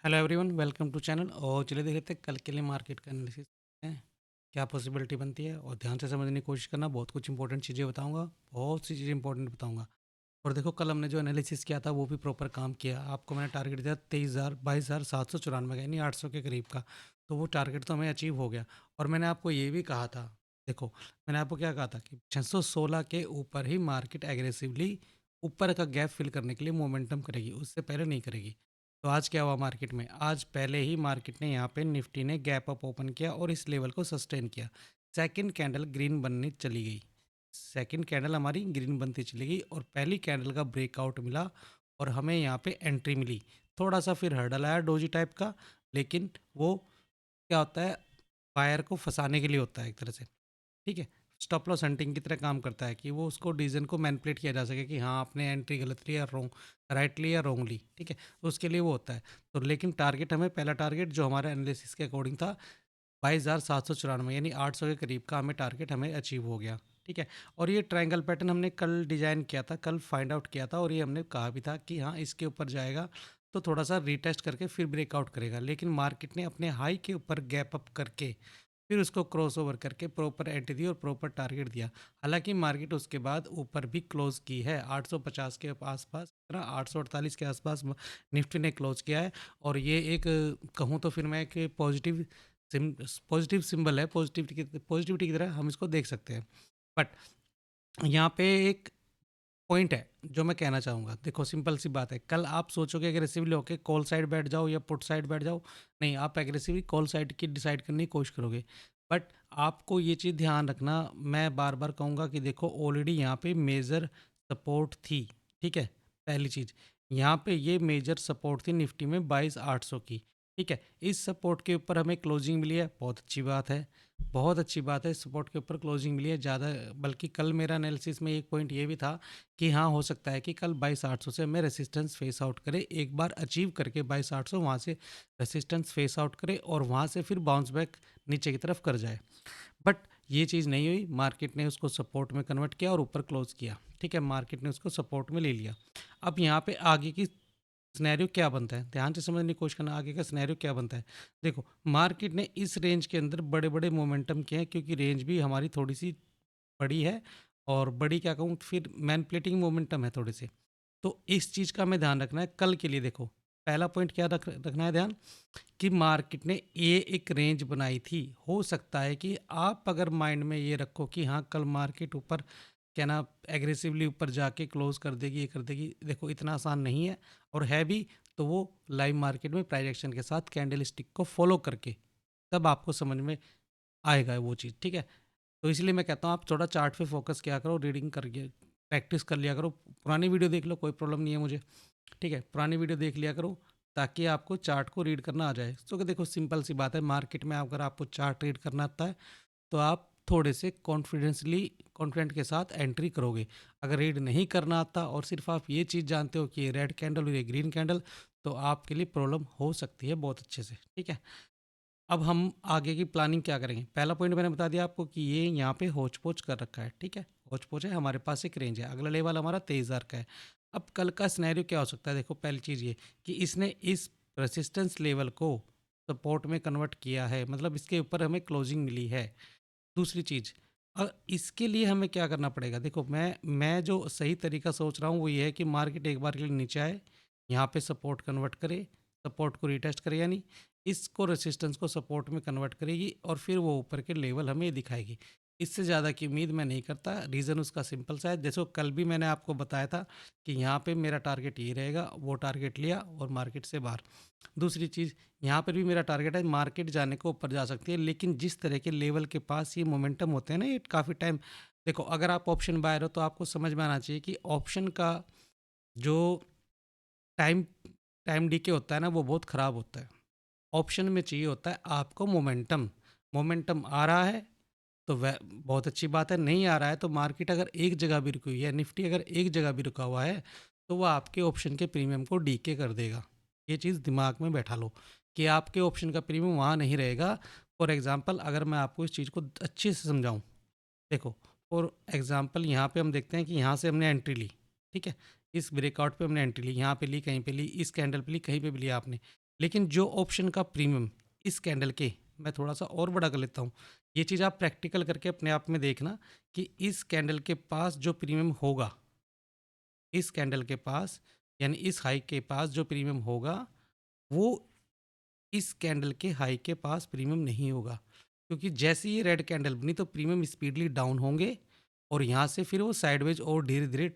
Hello everyone, welcome to channel. और चलिए देख लेते हैं कल के लिए मार्केट का एनालिसिस है, क्या पॉसिबिलिटी बनती है। और ध्यान से समझने की कोशिश करना, बहुत कुछ इंपॉर्टेंट चीज़ें बताऊंगा, बहुत सी चीज़ें इंपॉर्टेंट बताऊंगा। और देखो, कल हमने जो एनालिसिस किया था वो भी प्रॉपर काम किया। आपको मैंने टारगेट दिया 22,794 का, यानी 800 के करीब का। तो वो टारगेट तो हमें अचीव हो गया। और मैंने आपको ये भी कहा था, देखो मैंने आपको क्या कहा था कि 616 के ऊपर ही मार्केट एग्रेसिवली ऊपर का गैप फिल करने के लिए मोमेंटम करेगी, उससे पहले नहीं करेगी। तो आज क्या हुआ मार्केट में? आज पहले ही मार्केट ने यहाँ पे निफ्टी ने गैप अप ओपन किया और इस लेवल को सस्टेन किया। सेकंड कैंडल ग्रीन बनने चली गई, सेकंड कैंडल हमारी ग्रीन बनती चली गई और पहली कैंडल का ब्रेकआउट मिला और हमें यहाँ पे एंट्री मिली। थोड़ा सा फिर हर्डल आया डोजी टाइप का, लेकिन वो क्या होता है, बायर को फंसाने के लिए होता है एक तरह से। ठीक है, स्टॉप लॉस हंटिंग की तरह काम करता है कि वो उसको डिसीजन को मैनिपुलेट किया जा सके कि हाँ आपने एंट्री गलत ली या रॉन्ग, राइट ली या रॉन्ग ली। ठीक है, तो उसके लिए वो होता है। तो लेकिन टारगेट हमें, पहला टारगेट जो हमारे एनालिसिस के अकॉर्डिंग था 22,794, यानी 800 के करीब का हमें टारगेट हमें अचीव हो गया। ठीक है, और ये ट्रायंगल पैटर्न हमने कल डिजाइन किया था, कल फाइंड आउट किया था, और ये हमने कहा भी था कि हाँ इसके ऊपर जाएगा तो थोड़ा सा रीटेस्ट करके फिर ब्रेकआउट करेगा। लेकिन मार्केट ने अपने हाई के ऊपर गैप अप करके फिर उसको क्रॉस ओवर करके प्रॉपर एंट्री दी और प्रॉपर टारगेट दिया। हालांकि मार्केट उसके बाद ऊपर भी क्लोज की है 850 के आसपास, 848 के आसपास निफ्टी ने क्लोज किया है। और ये एक कहूँ तो फिर मैं एक पॉजिटिव सिंबल है, पॉजिटिविटी की तरह हम इसको देख सकते हैं। बट यहाँ पे एक पॉइंट है जो मैं कहना चाहूँगा। देखो सिंपल सी बात है, कल आप सोचोगे एग्रेसिवली होके कॉल साइड बैठ जाओ या पुट साइड बैठ जाओ, नहीं, आप एग्रेसिवली कॉल साइड की डिसाइड करने की कोशिश करोगे। बट आपको ये चीज़ ध्यान रखना, मैं बार बार कहूँगा कि देखो ऑलरेडी यहाँ पे मेजर सपोर्ट थी। ठीक है, पहली चीज़, यहाँ पे ये मेजर सपोर्ट थी निफ्टी में 22,800 की। ठीक है, इस सपोर्ट के ऊपर हमें क्लोजिंग मिली है, बहुत अच्छी बात है, बहुत अच्छी बात है। सपोर्ट के ऊपर क्लोजिंग मिली है ज़्यादा, बल्कि कल मेरा एनालिसिस में एक पॉइंट ये भी था कि हाँ हो सकता है कि कल 22,800 से हमें रेसिस्टेंस फेस आउट करे, एक बार अचीव करके 22,800 वहाँ से रेसिस्टेंस फेस आउट करे और वहाँ से फिर बाउंस बैक नीचे की तरफ कर जाए। बट ये चीज़ नहीं हुई, मार्केट ने उसको सपोर्ट में कन्वर्ट किया और ऊपर क्लोज किया। ठीक है, मार्केट ने उसको सपोर्ट में ले लिया। अब यहाँ पे आगे की सिनेरियो क्या बनता है, ध्यान से समझने की कोशिश करना, आगे का सिनेरियो क्या बनता है। देखो मार्केट ने इस रेंज के अंदर बड़े बड़े मोमेंटम किए हैं, क्योंकि रेंज भी हमारी थोड़ी सी बड़ी है, और बड़ी क्या कहूँ, फिर मैनिपुलेटिंग मोमेंटम है थोड़े से। तो इस चीज़ का हमें ध्यान रखना है कल के लिए। देखो पहला पॉइंट क्या रखना है ध्यान, कि मार्केट ने ये एक रेंज बनाई थी। हो सकता है कि आप अगर माइंड में ये रखो कि हाँ कल मार्केट ऊपर, क्या ना, एग्रेसिवली ऊपर जाके क्लोज कर देगी, ये कर देगी, देखो इतना आसान नहीं है। और है भी तो वो लाइव मार्केट में प्राइस एक्शन के साथ कैंडल स्टिक को फॉलो करके तब आपको समझ में आएगा वो चीज़। ठीक है, तो इसलिए मैं कहता हूँ आप थोड़ा चार्ट पे फोकस किया करो, रीडिंग करिए, प्रैक्टिस कर लिया करो, पुरानी वीडियो देख लो, कोई प्रॉब्लम नहीं है मुझे। ठीक है, पुरानी वीडियो देख लिया करो ताकि आपको चार्ट को रीड करना आ जाए। तो कि देखो सिंपल सी बात है, मार्केट में अगर आपको चार्ट रीड करना आता है तो आप थोड़े से कॉन्फिडेंट के साथ एंट्री करोगे। अगर रीड नहीं करना आता और सिर्फ आप ये चीज़ जानते हो कि ये रेड कैंडल और ये ग्रीन कैंडल, तो आपके लिए प्रॉब्लम हो सकती है बहुत अच्छे से। ठीक है, अब हम आगे की प्लानिंग क्या करेंगे। पहला पॉइंट मैंने बता दिया आपको कि ये यहाँ पे होच पोच कर रखा है। ठीक है, होच पोच है, हमारे पास एक रेंज है, अगला लेवल हमारा 23,000 का है। अब कल का सिनेरियो क्या हो सकता है, देखो पहली चीज़ ये कि इसने इस रेसिस्टेंस लेवल को सपोर्ट में कन्वर्ट किया है, मतलब इसके ऊपर हमें क्लोजिंग मिली है। दूसरी चीज़, इसके लिए हमें क्या करना पड़ेगा, देखो मैं जो सही तरीका सोच रहा हूँ वो ये है कि मार्केट एक बार के लिए नीचे आए, यहाँ पे सपोर्ट कन्वर्ट करे, सपोर्ट को रिटेस्ट करे, यानी इसको रेसिस्टेंस को सपोर्ट में कन्वर्ट करेगी और फिर वो ऊपर के लेवल हमें दिखाएगी। इससे ज़्यादा की उम्मीद मैं नहीं करता। रीज़न उसका सिंपल सा है, जैसे कल भी मैंने आपको बताया था कि यहाँ पे मेरा टारगेट ये रहेगा, वो टारगेट लिया और मार्केट से बाहर। दूसरी चीज़, यहाँ पर भी मेरा टारगेट है, मार्केट जाने को ऊपर जा सकती है, लेकिन जिस तरह के लेवल के पास ये मोमेंटम होते हैं ना, ये काफ़ी टाइम, देखो अगर आप ऑप्शन बायर हो तो आपको समझ में आना चाहिए कि ऑप्शन का जो टाइम टाइम डीके होता है ना, वो बहुत ख़राब होता है। ऑप्शन में चाहिए होता है आपको मोमेंटम। मोमेंटम आ रहा है तो वह बहुत अच्छी बात है, नहीं आ रहा है तो मार्केट अगर एक जगह भी रुकी हुई है, निफ्टी अगर एक जगह भी रुका हुआ है, तो वह आपके ऑप्शन के प्रीमियम को डीके कर देगा। ये चीज़ दिमाग में बैठा लो कि आपके ऑप्शन का प्रीमियम वहाँ नहीं रहेगा। फॉर एग्जांपल अगर मैं आपको इस चीज़ को अच्छे से समझाऊँ, देखो फॉर एग्जांपल यहाँ पे हम देखते हैं कि यहाँ से हमने एंट्री ली। ठीक है, इस ब्रेकआउट पे हमने एंट्री ली, यहाँ पे ली, कहीं पे ली, इस कैंडल पे ली, कहीं पे भी लिया आपने। लेकिन जो ऑप्शन का प्रीमियम इस कैंडल के, मैं थोड़ा-सा और बड़ा कर लेता हूँ। ये चीज़ आप प्रैक्टिकल करके अपने आप में देखना कि इस कैंडल के पास जो प्रीमियम होगा, इस कैंडल के पास यानी इस हाई के पास जो प्रीमियम होगा, वो इस कैंडल के हाई के पास प्रीमियम नहीं होगा। क्योंकि जैसे ही ये रेड कैंडल बनी तो प्रीमियम स्पीडली डाउन होंगे और यहाँ से फिर वो साइडवेज और धीरे-धीरे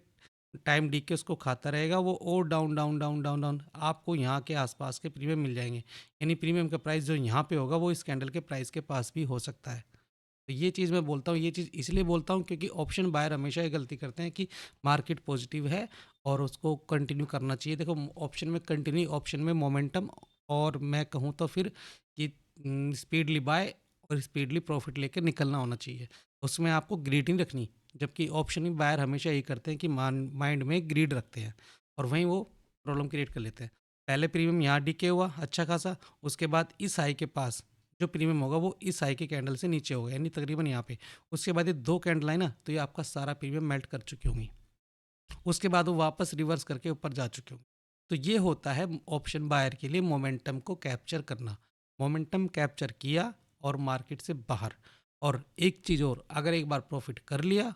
टाइम डी के उसको खाता रहेगा, वो और down, down, down, down, down आपको यहाँ के आसपास के प्रीमियम मिल जाएँगे। यानी प्रीमियम का प्राइस जो यहाँ पे होगा वो इस कैंडल के प्राइस के पास भी हो सकता है। तो ये चीज़ मैं बोलता हूँ, ये चीज़ इसलिए बोलता हूँ क्योंकि ऑप्शन बायर हमेशा ये गलती करते हैं कि मार्केट पॉजिटिव है और उसको कंटिन्यू करना चाहिए। देखो ऑप्शन में कंटिन्यू, ऑप्शन में मोमेंटम और मैं कहूँ तो फिर कि स्पीडली बाय और स्पीडली प्रॉफिट लेकर निकलना होना चाहिए। उसमें आपको ग्रीड नहीं रखनी, जबकि ऑप्शन में बायर हमेशा यही करते हैं कि माइंड में ग्रीड रखते हैं और वहीं वो प्रॉब्लम क्रिएट कर लेते हैं। पहले प्रीमियम यहाँ डीके हुआ अच्छा खासा, उसके बाद इस हाई के पास जो प्रीमियम होगा वो इस हाई के कैंडल से नीचे होगा, यानी तकरीबन यहाँ पे। उसके बाद ये 2 कैंडल आए ना, तो ये आपका सारा प्रीमियम मेल्ट कर चुकी होंगी। उसके बाद वो वापस रिवर्स करके ऊपर जा चुके होंगे। तो ये होता है ऑप्शन बायर के लिए मोमेंटम को कैप्चर करना। मोमेंटम कैप्चर किया और मार्केट से बाहर। और एक चीज़ और, अगर एक बार प्रॉफिट कर लिया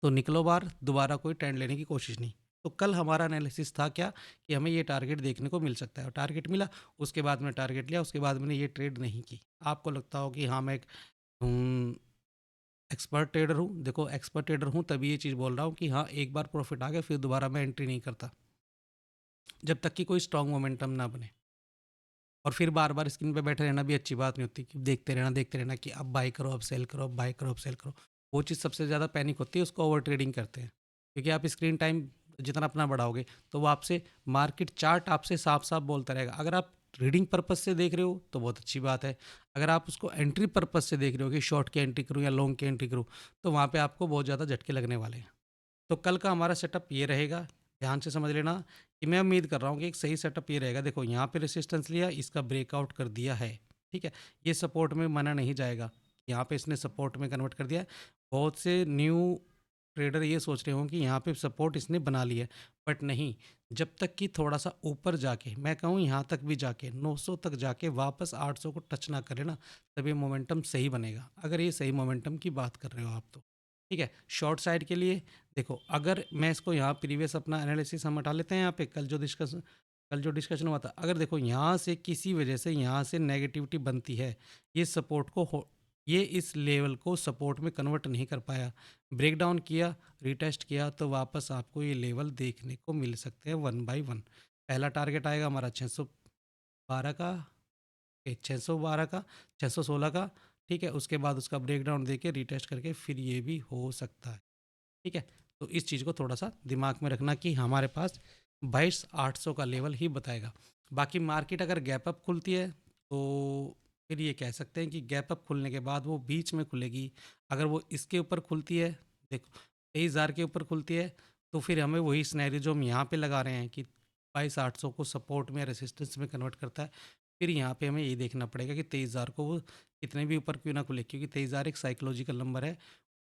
तो निकलो बाहर, दोबारा कोई ट्रेंड लेने की कोशिश नहीं। तो कल हमारा एनालिसिस था क्या कि हमें ये टारगेट देखने को मिल सकता है, और टारगेट मिला। उसके बाद मैंने टारगेट लिया, उसके बाद मैंने ये ट्रेड नहीं की। आपको लगता हो कि हाँ मैं एक एक्सपर्ट ट्रेडर हूँ, देखो एक्सपर्ट ट्रेडर हूँ तभी ये चीज़ बोल रहा हूँ कि हाँ एक बार प्रॉफिट आ गया फिर दोबारा मैं एंट्री नहीं करता जब तक कि कोई स्ट्रॉन्ग मोमेंटम ना बने। और फिर बार बार स्क्रीन पे बैठे रहना भी अच्छी बात नहीं होती कि देखते रहना कि अब बाई करो, अब सेल करो, अब बाई करो, अब सेल करो। वो चीज़ सबसे ज़्यादा पैनिक होती है, उसको ओवर ट्रेडिंग कहते हैं। क्योंकि आप स्क्रीन टाइम जितना अपना बढ़ाओगे तो वो आपसे मार्केट चार्ट आपसे साफ साफ बोलता रहेगा। अगर आप रीडिंग पर्पज से देख रहे हो तो बहुत अच्छी बात है। अगर आप उसको एंट्री पर्पज से देख रहे हो कि शॉर्ट की एंट्री करूँ या लॉन्ग की एंट्री करूँ, तो वहाँ पे आपको बहुत ज़्यादा झटके लगने वाले हैं। तो कल का हमारा सेटअप ये रहेगा, ध्यान से समझ लेना कि मैं उम्मीद कर रहा हूँ कि एक सही सेटअप ये रहेगा। देखो यहाँ पे रेसिस्टेंस लिया, इसका ब्रेकआउट कर दिया है, ठीक है। ये सपोर्ट में माना नहीं जाएगा, यहाँ पे इसने सपोर्ट में कन्वर्ट कर दिया है। बहुत से न्यू ट्रेडर ये सोच रहे हों कि यहाँ पे सपोर्ट इसने बना लिया है, बट नहीं। जब तक कि थोड़ा सा ऊपर जाके, मैं कहूँ यहाँ तक भी जाके 900 तक जाके वापस 800 को टच ना करे ना, तभी मोमेंटम सही बनेगा। अगर ये सही मोमेंटम की बात कर रहे हो आप तो, ठीक है। शॉर्ट साइड के लिए देखो, अगर मैं इसको यहाँ प्रीवियस अपना एनालिसिस हम हटा लेते हैं, यहाँ पे कल जो डिस्कशन हुआ था, अगर देखो यहाँ से किसी वजह से यहाँ से नेगेटिविटी बनती है, ये सपोर्ट को ये इस लेवल को सपोर्ट में कन्वर्ट नहीं कर पाया, ब्रेक डाउन किया, रीटेस्ट किया, तो वापस आपको ये लेवल देखने को मिल सकते हैं 1/1। पहला टारगेट आएगा हमारा 612 का, 612 का, 616 का, ठीक है। उसके बाद उसका ब्रेक डाउन देके रीटेस्ट करके फिर ये भी हो सकता है, ठीक है। तो इस चीज़ को थोड़ा सा दिमाग में रखना कि हमारे पास 22,800 का लेवल ही बताएगा। बाकी मार्केट अगर गैप अप खुलती है तो फिर ये कह सकते हैं कि गैप अप खुलने के बाद वो बीच में खुलेगी। अगर वो इसके ऊपर खुलती है, देखो 23,000 के ऊपर खुलती है, तो फिर हमें वही सिनेरियो जो हम यहाँ पे लगा रहे हैं कि 22,800 को सपोर्ट में या रेसिस्टेंस में कन्वर्ट करता है। फिर यहाँ पे हमें ये देखना पड़ेगा कि 23,000 को वो कितने भी ऊपर क्यों ना खुले, क्योंकि 23,000 एक साइकोलॉजिकल नंबर है।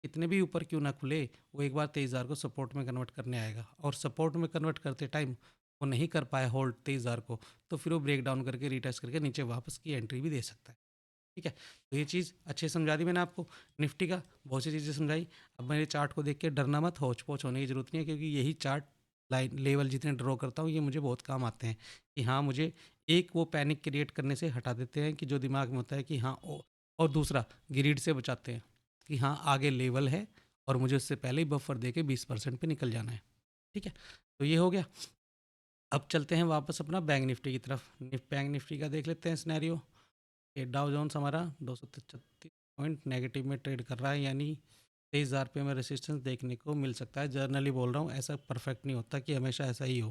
कितने भी ऊपर क्यों ना खुले, वो एक बार 23,000 को सपोर्ट में कन्वर्ट करने आएगा, और सपोर्ट में कन्वर्ट करते टाइम वो नहीं कर पाया होल्ड 23,000 को, तो फिर वो ब्रेक डाउन करके रीटेस्ट करके नीचे वापस की एंट्री भी दे सकता है, ठीक है। तो ये चीज़ अच्छे से समझा दी मैंने आपको। निफ्टी का बहुत सी चीज़ें समझाई। अब मेरे चार्ट को देख के डरना मत, होच पोच होने की ज़रूरत नहीं है, क्योंकि यही चार्ट लाइन लेवल जितने ड्रॉ करता हूँ ये मुझे बहुत काम आते हैं कि हाँ मुझे एक वो पैनिक क्रिएट करने से हटा देते हैं कि जो दिमाग में होता है कि हाँ और दूसरा ग्रीड से बचाते हैं कि हाँ आगे लेवल है और मुझे उससे पहले ही बफर दे के 20% पे निकल जाना है, ठीक है। तो ये हो गया। अब चलते हैं वापस अपना बैंक निफ्टी की तरफ। बैंक निफ्टी का देख लेते हैं सिनेरियो। ये डाउ जोन्स हमारा 233 पॉइंट नेगेटिव में ट्रेड कर रहा है, यानी 23,000 पे हमें रेसिस्टेंस देखने को मिल सकता है। जर्नली बोल रहा हूँ, ऐसा परफेक्ट नहीं होता कि हमेशा ऐसा ही हो,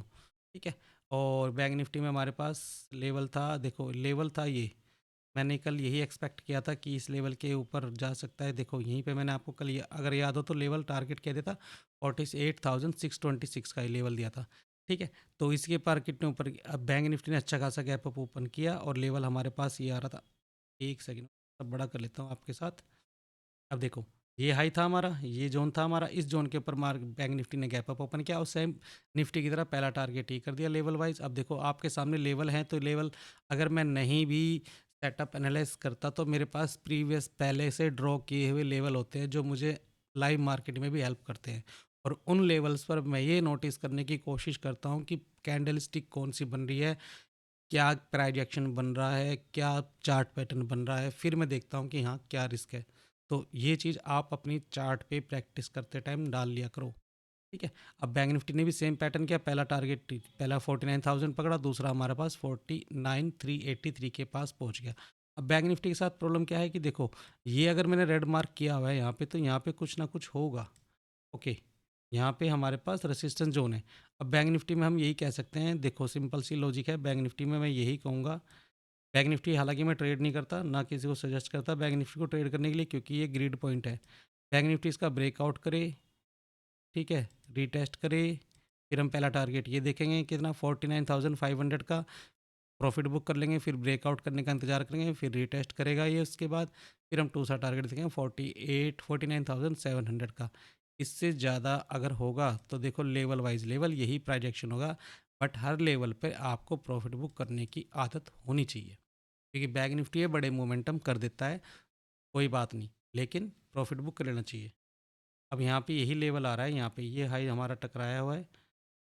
ठीक है। और बैंक निफ्टी में हमारे पास लेवल था, देखो लेवल था ये, मैंने कल यही एक्सपेक्ट किया था कि इस लेवल के ऊपर जा सकता है। देखो यहीं पे मैंने आपको कल अगर याद हो तो लेवल टारगेट क्या दिया था, 48,626 का ही लेवल दिया था, ठीक है। तो इसके पार कितने ऊपर, अब बैंक निफ्टी ने अच्छा खासा गैप अप ओपन किया और लेवल हमारे पास ये आ रहा था। एक सेकंड, अब बड़ा कर लेता हूँ आपके साथ। अब देखो ये हाई था हमारा, ये ज़ोन था हमारा, इस ज़ोन के ऊपर बैंक निफ्टी ने गैप अप ओपन किया और सेम निफ्टी की तरह पहला टारगेट ही कर दिया लेवल वाइज़। अब देखो आपके सामने लेवल हैं, तो लेवल अगर मैं नहीं भी सेटअप एनालाइज़ करता तो मेरे पास प्रीवियस पहले से ड्रॉ किए हुए लेवल होते हैं जो मुझे लाइव मार्केट में भी हेल्प करते हैं। और उन लेवल्स पर मैं ये नोटिस करने की कोशिश करता हूँ कि कैंडल स्टिक कौन-सी बन रही है, क्या प्राइस एक्शन बन रहा है, क्या चार्ट पैटर्न बन रहा है, फिर मैं देखता हूँ कि हाँ क्या रिस्क है। तो ये चीज़ आप अपनी चार्ट पे प्रैक्टिस करते टाइम डाल लिया करो। ठीक है। अब बैंक निफ्टी ने भी सेम पैटर्न किया, पहला टारगेट पहला 49,000 पकड़ा, दूसरा हमारे पास 49,383 के पास पहुंच गया। अब बैंक निफ्टी के साथ प्रॉब्लम क्या है कि देखो, ये अगर मैंने रेड मार्क किया हुआ है यहाँ पे, तो यहाँ पे कुछ ना कुछ होगा। ओके, यहाँ पे हमारे पास रेसिस्टेंस जोन है। अब बैंक निफ्टी में हम यही कह सकते हैं, देखो सिंपल सी लॉजिक है, बैंक निफ्टी में मैं यही कहूँगा। बैंक निफ्टी हालांकि मैं ट्रेड नहीं करता, ना किसी को सजेस्ट करता बैंक निफ्टी को ट्रेड करने के लिए, क्योंकि ये ग्रिड पॉइंट है। बैंक निफ्टी इसका ब्रेकआउट करे, ठीक है, रीटेस्ट करे, फिर हम पहला टारगेट ये देखेंगे कितना 49,500 का प्रॉफिट बुक कर लेंगे, फिर ब्रेकआउट करने का इंतजार करेंगे, फिर रीटेस्ट करेगा ये, उसके बाद फिर हम दूसरा टारगेट देखेंगे 49,700 का। इससे ज़्यादा अगर होगा तो देखो लेवल वाइज लेवल यही प्राइजेक्शन होगा, बट हर लेवल पे आपको प्रॉफिट बुक करने की आदत होनी चाहिए, क्योंकि बैंक निफ्टी है बड़े मोमेंटम कर देता है, कोई बात नहीं, लेकिन प्रॉफिट बुक कर लेना चाहिए। अब यहाँ पे यही लेवल आ रहा है, यहाँ पे ये हाई हमारा टकराया हुआ है,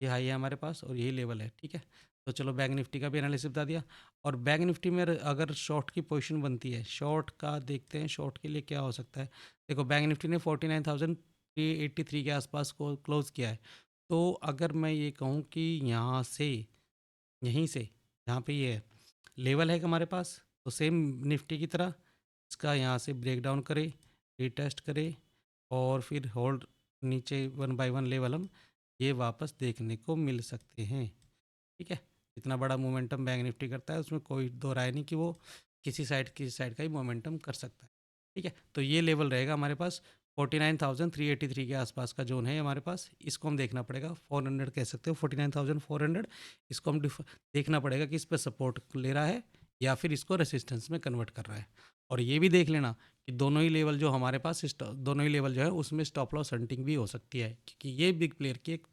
ये हाई है हमारे पास और यही लेवल है, ठीक है। तो चलो बैंक निफ्टी का भी एनालिसिस बता दिया। और बैंक निफ्टी में अगर शॉर्ट की पोजीशन बनती है, शॉर्ट का देखते हैं, शॉर्ट के लिए क्या हो सकता है। देखो बैंक निफ्टी ने 49,383 के आसपास को क्लोज किया है। तो अगर मैं ये कहूँ कि यहाँ से, यहीं से, यहाँ पे ये है लेवल है कि हमारे पास, तो सेम निफ्टी की तरह इसका यहाँ से ब्रेक डाउन करे, रीटेस्ट करे, और फिर होल्ड नीचे वन बाय वन लेवल हम ये वापस देखने को मिल सकते हैं, ठीक है। इतना बड़ा मोमेंटम बैंक निफ्टी करता है, उसमें कोई दो राय नहीं कि वो किसी साइड का ही मोमेंटम कर सकता है, ठीक है। तो ये लेवल रहेगा हमारे पास, 49,383 के आसपास का जोन है हमारे पास, इसको हम देखना पड़ेगा, 400 कह सकते हो, 49,400, इसको हम देखना पड़ेगा कि इस पर सपोर्ट ले रहा है या फिर इसको रेसिस्टेंस में कन्वर्ट कर रहा है। और ये भी देख लेना कि दोनों ही लेवल जो हमारे पास, दोनों ही लेवल जो है उसमें स्टॉप लॉस हंटिंग भी हो सकती है, क्योंकि ये बिग प्लेयर की एक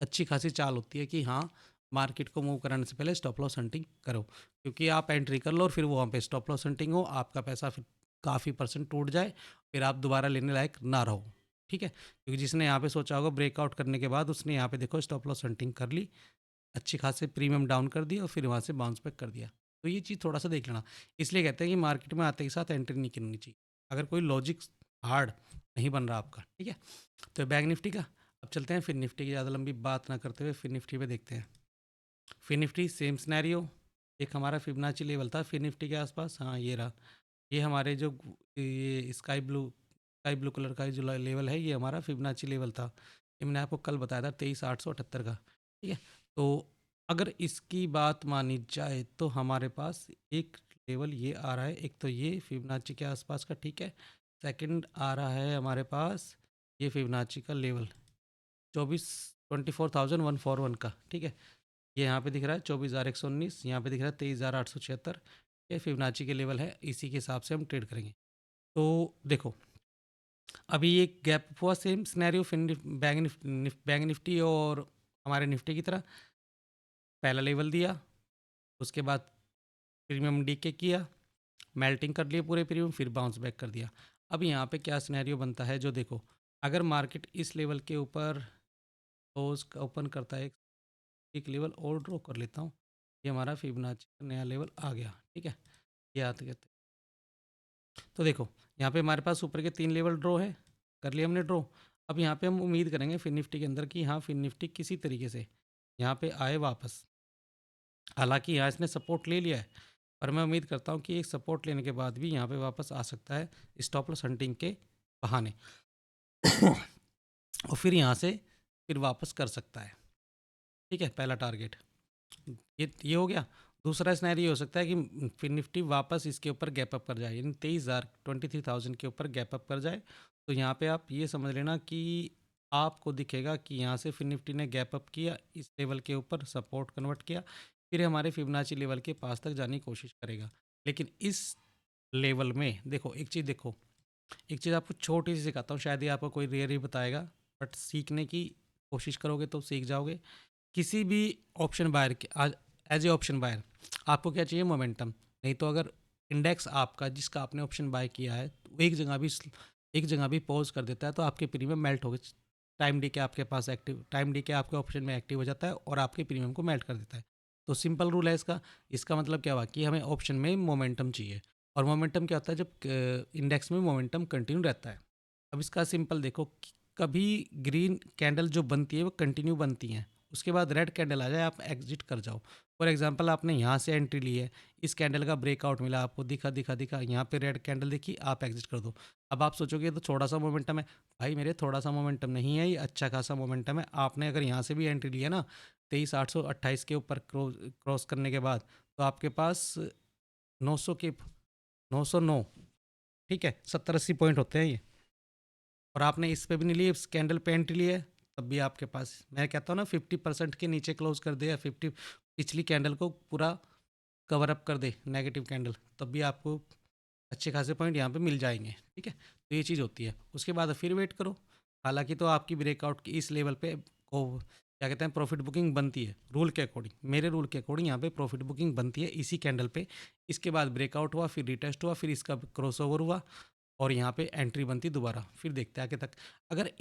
अच्छी खासी चाल होती है कि हाँ, मार्केट को मूव कराने से पहले स्टॉप लॉस हंटिंग करो, क्योंकि आप एंट्री कर लो और फिर वो वहाँ पे स्टॉप लॉस हंटिंग हो, आपका पैसा फिर काफ़ी परसेंट टूट जाए, फिर आप दोबारा लेने लायक ना रहो, ठीक है। क्योंकि जिसने यहाँ पे सोचा होगा ब्रेकआउट करने के बाद, उसने यहाँ पे देखो स्टॉप लॉस हंटिंग कर ली, अच्छी खासी प्रीमियम डाउन कर दी और फिर वहाँ से बाउंस बैक कर दिया। तो ये चीज़ थोड़ा सा देख लेना, इसलिए कहते हैं कि मार्केट में आते के साथ एंट्री नहीं करनी चाहिए, अगर कोई लॉजिक हार्ड नहीं बन रहा आपका, ठीक है। तो बैंक निफ्टी का, अब चलते हैं फिर निफ्टी की, ज़्यादा लंबी बात ना करते हुए फिर निफ्टी पे देखते हैं। फिर निफ्टी सेम सिनेरियो, एक हमारा फिबोनाची लेवल था फिर निफ्टी के आसपास, हाँ ये रहा, ये हमारे जो ये स्काई ब्लू कलर का जो लेवल है, ये हमारा फिबोनाची लेवल था, ये मैंने आपको कल बताया था 23,878 का, ठीक है। तो अगर इसकी बात मानी जाए तो हमारे पास एक लेवल ये आ रहा है, एक तो ये फिबोनाची के आसपास का, ठीक है। सेकंड आ रहा है हमारे पास ये फिबोनाची का लेवल 24,141 का, ठीक है। ये यहाँ पे दिख रहा है 24,119, यहाँ पे दिख रहा है 23,876, ये फिबोनाची के लेवल है, इसी के हिसाब से हम ट्रेड करेंगे। तो देखो, अभी ये गैप हुआ, सेम सिनेरियो बैंक निफ्टी और हमारे निफ्टी की तरह, पहला लेवल दिया, उसके बाद प्रीमियम डीके किया, मेल्टिंग कर लिए पूरे प्रीमियम, फिर बाउंस बैक कर दिया। अब यहाँ पे क्या सिनेरियो बनता है, जो देखो, अगर मार्केट इस लेवल के ऊपर क्लोज ओपन करता है, एक लेवल और ड्रॉ कर लेता हूँ, ये हमारा फिबोनाची का नया लेवल आ गया, ठीक है। ये आते कहते, तो देखो यहाँ पे हमारे पास ऊपर के 3 लेवल ड्रॉ है, कर लिया हमने ड्रॉ। अब यहाँ पे हम उम्मीद करेंगे फिर निफ्टी के अंदर कि हाँ, फिर निफ्टी किसी तरीके से यहाँ पे आए वापस, हालांकि यहाँ इसने सपोर्ट ले लिया है, पर मैं उम्मीद करता हूँ कि एक सपोर्ट लेने के बाद भी यहाँ पे वापस आ सकता है स्टॉप लॉस हंटिंग के बहाने और फिर यहाँ से फिर वापस कर सकता है, ठीक है, पहला टारगेट ये हो गया। दूसरा स्नैरियो ये हो सकता है कि फिर निफ्टी वापस इसके ऊपर गैप अप कर जाए, यानी 23,000 के ऊपर गैप अप कर जाए। तो यहाँ पे आप ये समझ लेना कि आपको दिखेगा कि यहाँ से फिर निफ्टी ने गैप अप किया, इस लेवल के ऊपर सपोर्ट कन्वर्ट किया, फिर हमारे फिबोनाची लेवल के पास तक जाने की कोशिश करेगा। लेकिन इस लेवल में देखो, एक चीज़ देखो, एक चीज़ आपको छोटी सी सिखाता हूँ, शायद ये आपको कोई रेयर ही बताएगा, बट सीखने की कोशिश करोगे तो सीख जाओगे। किसी भी ऑप्शन बायर के आज एज ए ऑप्शन बायर आपको क्या चाहिए? मोमेंटम। नहीं तो अगर इंडेक्स आपका जिसका आपने ऑप्शन बाय किया है वो एक जगह भी पॉज कर देता है तो आपके प्रीमियम मेल्ट हो गए। टाइम डी के आपके पास एक्टिव, टाइम डी के आपके ऑप्शन में एक्टिव हो जाता है और आपके प्रीमियम को मेल्ट कर देता है। तो सिंपल रूल है इसका। इसका मतलब क्या हुआ कि हमें ऑप्शन में मोमेंटम चाहिए, और मोमेंटम क्या होता है? जब इंडेक्स में मोमेंटम कंटिन्यू रहता है। अब इसका सिंपल देखो कि कभी ग्रीन कैंडल जो बनती है वो कंटिन्यू बनती हैं, उसके बाद रेड कैंडल आ जाए आप एग्जिट कर जाओ। फॉर एग्जांपल आपने यहाँ से एंट्री ली है, इस कैंडल का ब्रेकआउट मिला आपको, दिखा दिखा दिखा, यहाँ पे रेड कैंडल दिखी, आप एग्जिट कर दो। अब आप सोचोगे ये तो थोड़ा सा मोमेंटम है। भाई मेरे थोड़ा सा मोमेंटम नहीं है, ये अच्छा खासा मोमेंटम है। आपने अगर यहाँ से भी एंट्री लिया ना 23,828 के ऊपर क्रॉस करने के बाद, तो आपके पास 900 के 909, ठीक है, 70-80 पॉइंट होते हैं ये। और आपने इस पे भी नहीं लिए, इस कैंडल पे एंट्री ली है, तब भी आपके पास, मैं कहता हूँ ना, 50% के नीचे क्लोज कर दे या 50 पिछली कैंडल को पूरा कवर अप कर दे नेगेटिव कैंडल, तब भी आपको अच्छे खासे पॉइंट यहाँ पे मिल जाएंगे। ठीक है, तो ये चीज़ होती है। उसके बाद फिर वेट करो। हालांकि तो आपकी ब्रेकआउट की इस लेवल पे को क्या कहते हैं, प्रॉफिट बुकिंग बनती है रूल के अकॉर्डिंग, मेरे रूल के अकॉर्डिंग यहाँ पे प्रॉफिट बुकिंग बनती है इसी कैंडल पे। इसके बाद ब्रेकआउट हुआ, फिर रिटेस्ट हुआ, फिर इसका क्रॉस ओवर हुआ, और यहाँ पे एंट्री बनती दोबारा, फिर देखते हैं आगे तक। अगर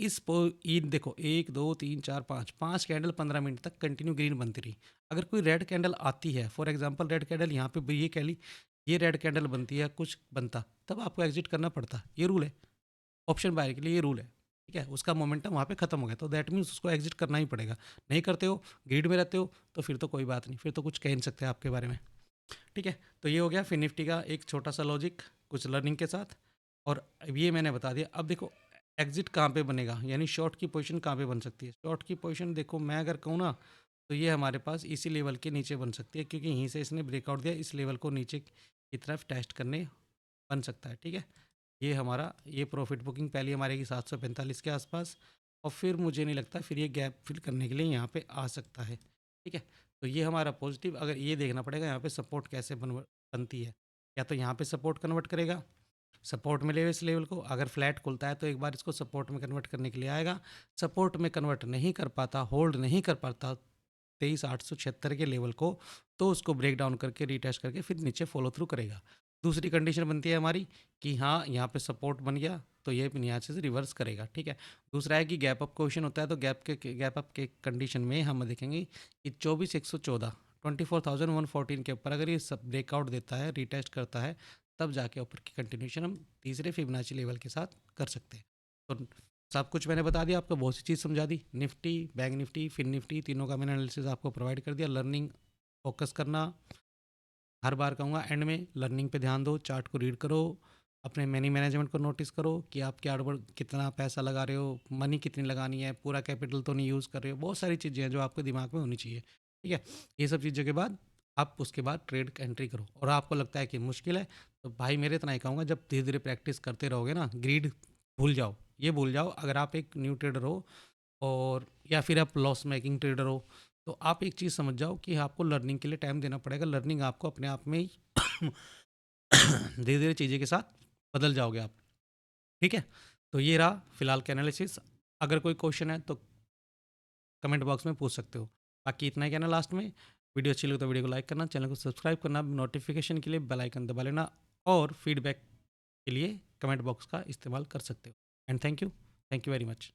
देखो 1 2 3 4 5 कैंडल 15 मिनट तक कंटिन्यू ग्रीन बनती रही, अगर कोई रेड कैंडल आती है, फॉर एग्जांपल रेड कैंडल यहाँ पे ये कह ली, ये रेड कैंडल बनती है, कुछ बनता, तब आपको एग्जिट करना पड़ता। ये रूल है ऑप्शन बायर के लिए, ये रूल है। ठीक है, उसका मोमेंटम वहाँ पे खत्म हो गया, तो दैट मीन्स उसको एग्जिट करना ही पड़ेगा। नहीं करते हो, ग्रीड में रहते हो, तो फिर तो कोई बात नहीं, फिर तो कुछ कह नहीं सकते आपके बारे में। ठीक है, तो ये हो गया फिर निफ्टी का एक छोटा सा लॉजिक कुछ लर्निंग के साथ। और अब ये मैंने बता दिया। अब देखो एग्जिट कहाँ पे बनेगा, यानी शॉर्ट की पोजीशन कहाँ पे बन सकती है। शॉर्ट की पोजीशन देखो, मैं अगर कहूँ ना, तो ये हमारे पास इसी लेवल के नीचे बन सकती है, क्योंकि यहीं से इसने ब्रेकआउट दिया, इस लेवल को नीचे की तरफ टेस्ट करने बन सकता है। ठीक है, ये हमारा ये प्रॉफिट बुकिंग पहली हमारे की 745 के आसपास, और फिर मुझे नहीं लगता फिर ये गैप फिल करने के लिए यहाँ पे आ सकता है। ठीक है, तो ये हमारा पॉजिटिव। अगर ये देखना पड़ेगा यहाँ पे सपोर्ट कैसे बनती है, या तो यहाँ पे सपोर्ट कन्वर्ट करेगा, सपोर्ट मिलेगा इस लेवल को, अगर फ्लैट खुलता है तो एक बार इसको सपोर्ट में कन्वर्ट करने के लिए आएगा। सपोर्ट में कन्वर्ट नहीं कर पाता, होल्ड नहीं कर पाता 23,876 के लेवल को, तो उसको ब्रेक डाउन करके रीटेस्ट करके फिर नीचे फॉलो थ्रू करेगा। दूसरी कंडीशन बनती है हमारी कि हाँ यहाँ पे सपोर्ट बन गया, तो ये यहाँ से रिवर्स करेगा। ठीक है, दूसरा है कि गैप अप क्वेश्चन होता है, तो गैप अप के कंडीशन में हम देखेंगे कि 24,114 24,114 के ऊपर अगर ये सब ब्रेकआउट देता है, रीटेस्ट करता है, तब जाके ऊपर की कंटिन्यूशन हम तीसरे फिबोनाची लेवल के साथ कर सकते हैं। तो सब कुछ मैंने बता दिया आपको, बहुत सी चीज़ समझा दी। Nifty, bank Nifty, fin Nifty, तीनों का मैंने एनालिसिस आपको प्रोवाइड कर दिया। लर्निंग फोकस करना, हर बार कहूँगा एंड में लर्निंग पे ध्यान दो, चार्ट को रीड करो, अपने मनी मैनेजमेंट को नोटिस करो कि आप क्या कितना पैसा लगा रहे हो, मनी कितनी लगानी है, पूरा कैपिटल तो नहीं यूज़ कर रहे हो। बहुत सारी चीज़ें हैं जो आपके दिमाग में होनी चाहिए। ठीक है, ये सब चीज़ों के बाद आप उसके बाद ट्रेड एंट्री करो। और आपको लगता है कि मुश्किल है, तो भाई मेरे इतना ही कहूँगा, जब धीरे धीरे प्रैक्टिस करते रहोगे ना, ग्रीड भूल जाओ, ये भूल जाओ। अगर आप एक न्यू ट्रेडर हो, और या फिर आप लॉस मेकिंग ट्रेडर हो, तो आप एक चीज़ समझ जाओ कि आपको लर्निंग के लिए टाइम देना पड़ेगा। लर्निंग आपको अपने आप में ही धीरे धीरे चीज़ें के साथ बदल जाओगे आप। ठीक है, तो ये रहा फिलहाल का एनालिसिस। अगर कोई क्वेश्चन है तो कमेंट बॉक्स में पूछ सकते हो। बाकी इतना ही कहना लास्ट में। वीडियो अच्छी लगे तो वीडियो को लाइक करना, चैनल को सब्सक्राइब करना, नोटिफिकेशन के लिए बेल आइकन दबा लेना, और फीडबैक के लिए कमेंट बॉक्स का इस्तेमाल कर सकते हो। And thank you very much.